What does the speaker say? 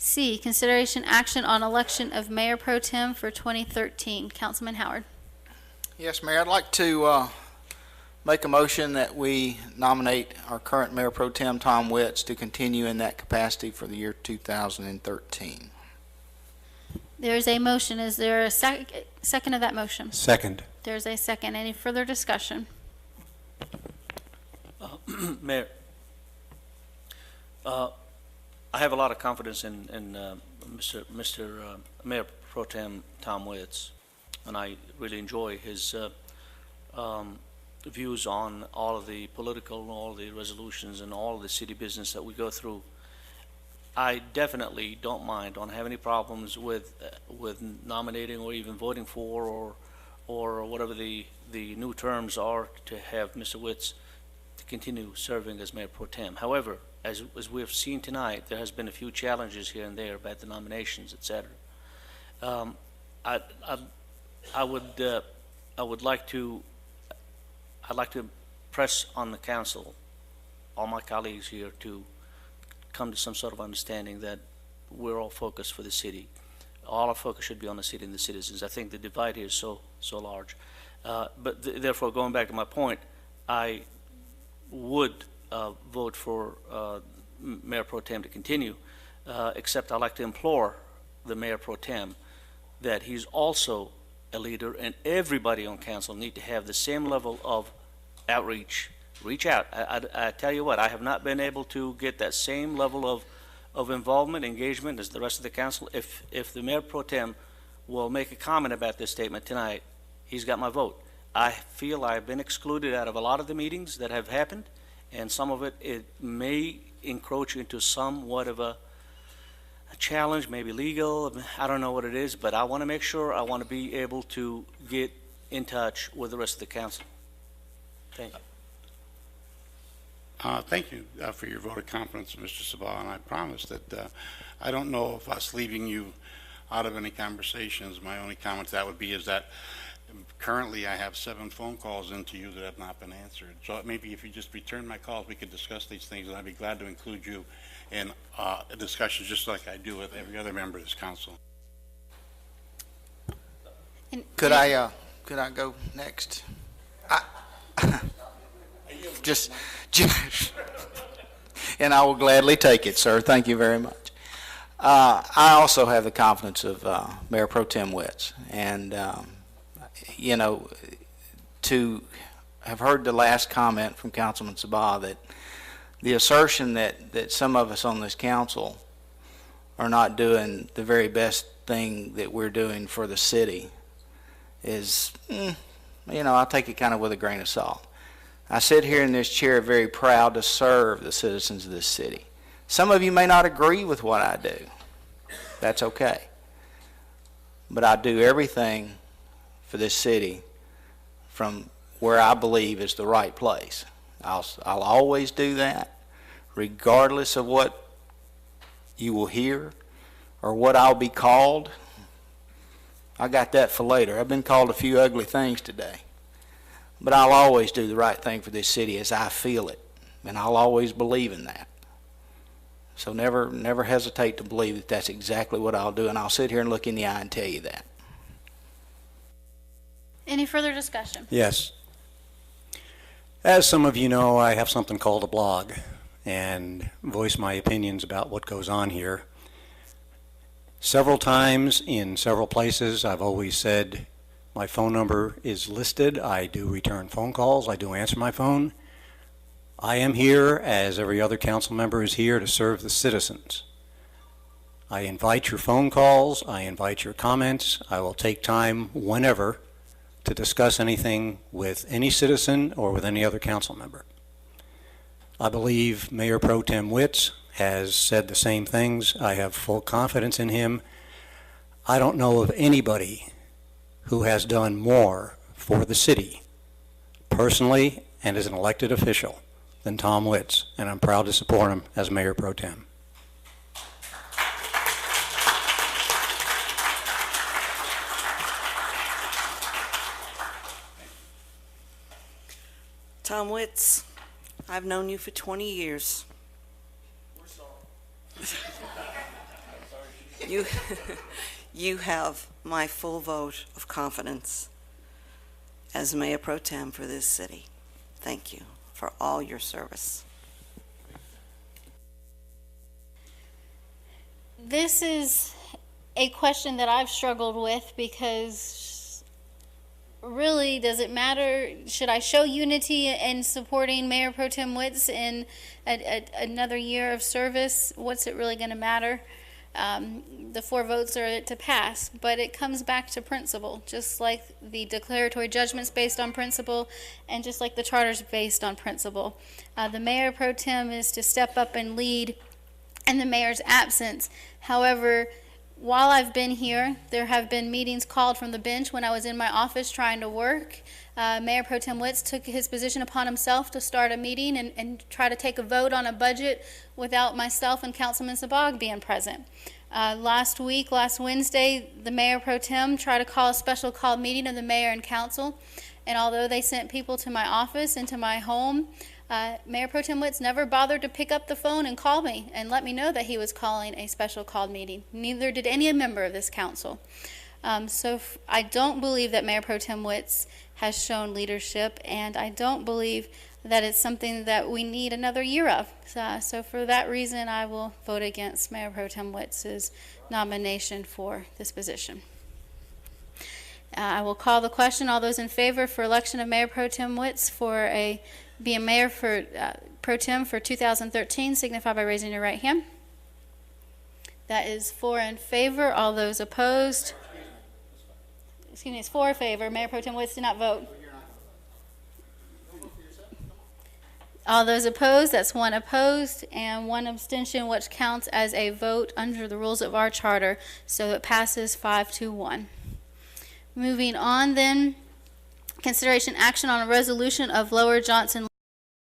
C, consideration action on election of Mayor Pro Tem for 2013. Councilman Howard. Yes, Mayor, I'd like to make a motion that we nominate our current Mayor Pro Tem, Tom Witts, to continue in that capacity for the year 2013. There's a motion. Is there a second of that motion? Second. There's a second. Any further discussion? Mayor, I have a lot of confidence in Mr. Mayor Pro Tem Tom Witts, and I really enjoy his views on all of the political, all the resolutions, and all of the city business that we go through. I definitely don't have any problems with nominating or even voting for or whatever the new terms are to have Mr. Witts to continue serving as Mayor Pro Tem. However, as we have seen tonight, there has been a few challenges here and there about the nominations, etc. I'd like to press on the council, all my colleagues here, to come to some sort of understanding that we're all focused for the city. All our focus should be on the city and the citizens. I think the divide here is so large. Therefore, going back to my point, I would vote for Mayor Pro Tem to continue, except I'd like to implore the Mayor Pro Tem that he's also a leader, and everybody on council need to have the same level of outreach. Reach out. I tell you what, I have not been able to get that same level of involvement, engagement as the rest of the council. If the Mayor Pro Tem will make a comment about this statement tonight, he's got my vote. I feel I've been excluded out of a lot of the meetings that have happened, and some of it may encroach into somewhat of a challenge, maybe legal. I don't know what it is, but I want to make sure, I want to be able to get in touch with the rest of the council. Thank you. Thank you for your vote of confidence, Mr. Sabah, and I promise that I don't know if us leaving you out of any conversations, my only comment to that would be is that currently I have 7 phone calls into you that have not been answered. So maybe if you just return my calls, we could discuss these things, and I'd be glad to include you in a discussion just like I do with every other member of this council. Could I go next? Just, and I will gladly take it, sir. Thank you very much. I also have the confidence of Mayor Pro Tem Witts, and you know, to have heard the last comment from Councilman Sabah, that the assertion that some of us on this council are not doing the very best thing that we're doing for the city is, you know, I'll take it kind of with a grain of salt. I sit here in this chair very proud to serve the citizens of this city. Some of you may not agree with what I do. That's okay. But I do everything for this city from where I believe is the right place. I'll always do that, regardless of what you will hear or what I'll be called. I got that for later. I've been called a few ugly things today. But I'll always do the right thing for this city as I feel it, and I'll always believe in that. So never hesitate to believe that that's exactly what I'll do, and I'll sit here and look in the eye and tell you that. Any further discussion? Yes. As some of you know, I have something called a blog and voice my opinions about what goes on here. Several times in several places I've always said my phone number is listed. I do return phone calls. I do answer my phone. I am here, as every other council member is here, to serve the citizens. I invite your phone calls. I invite your comments. I will take time whenever to discuss anything with any citizen or with any other council member. I believe Mayor Pro Tem Witts has said the same things. I have full confidence in him. I don't know of anybody who has done more for the city, personally and as an elected official, than Tom Witts, and I'm proud to support him as Mayor Pro Tem. Tom Witts, I've known you for 20 years. You, you have my full vote of confidence as Mayor Pro Tem for this city. Thank you for all your service. This is a question that I've struggled with because really, does it matter? Should I show unity in supporting Mayor Pro Tem Witz in another year of service? What's it really going to matter? The 4 votes are to pass, but it comes back to principle, just like the declaratory judgment's based on principle, and just like the charter's based on principle. The Mayor Pro Tem is to step up and lead in the mayor's absence. However, while I've been here, there have been meetings called from the bench when I was in my office trying to work. Mayor Pro Tem Witz took his position upon himself to start a meeting and try to take a vote on a budget without myself and Councilman Sabag being present. Last Wednesday, the Mayor Pro Tem tried to call a special called meeting of the mayor and council, and although they sent people to my office and to my home, Mayor Pro Tem Witz never bothered to pick up the phone and call me and let me know that he was calling a special called meeting. Neither did any member of this council. I don't believe that Mayor Pro Tem Witz has shown leadership, and I don't believe that it's something that we need another year of. So for that reason, I will vote against Mayor Pro Tem Witz's nomination for this position. I will call the question. All those in favor for election of Mayor Pro Tem Witz being Mayor for Pro Tem for 2013 signify by raising your right hand. That is 4 in favor. All those opposed? Excuse me, it's 4 in favor. Mayor Pro Tem Witz did not vote. All those opposed, that's 1 opposed and 1 abstention, which counts as a vote under the rules of our charter. So it passes 5-1. Moving on then, consideration action on a resolution of Lower Johnson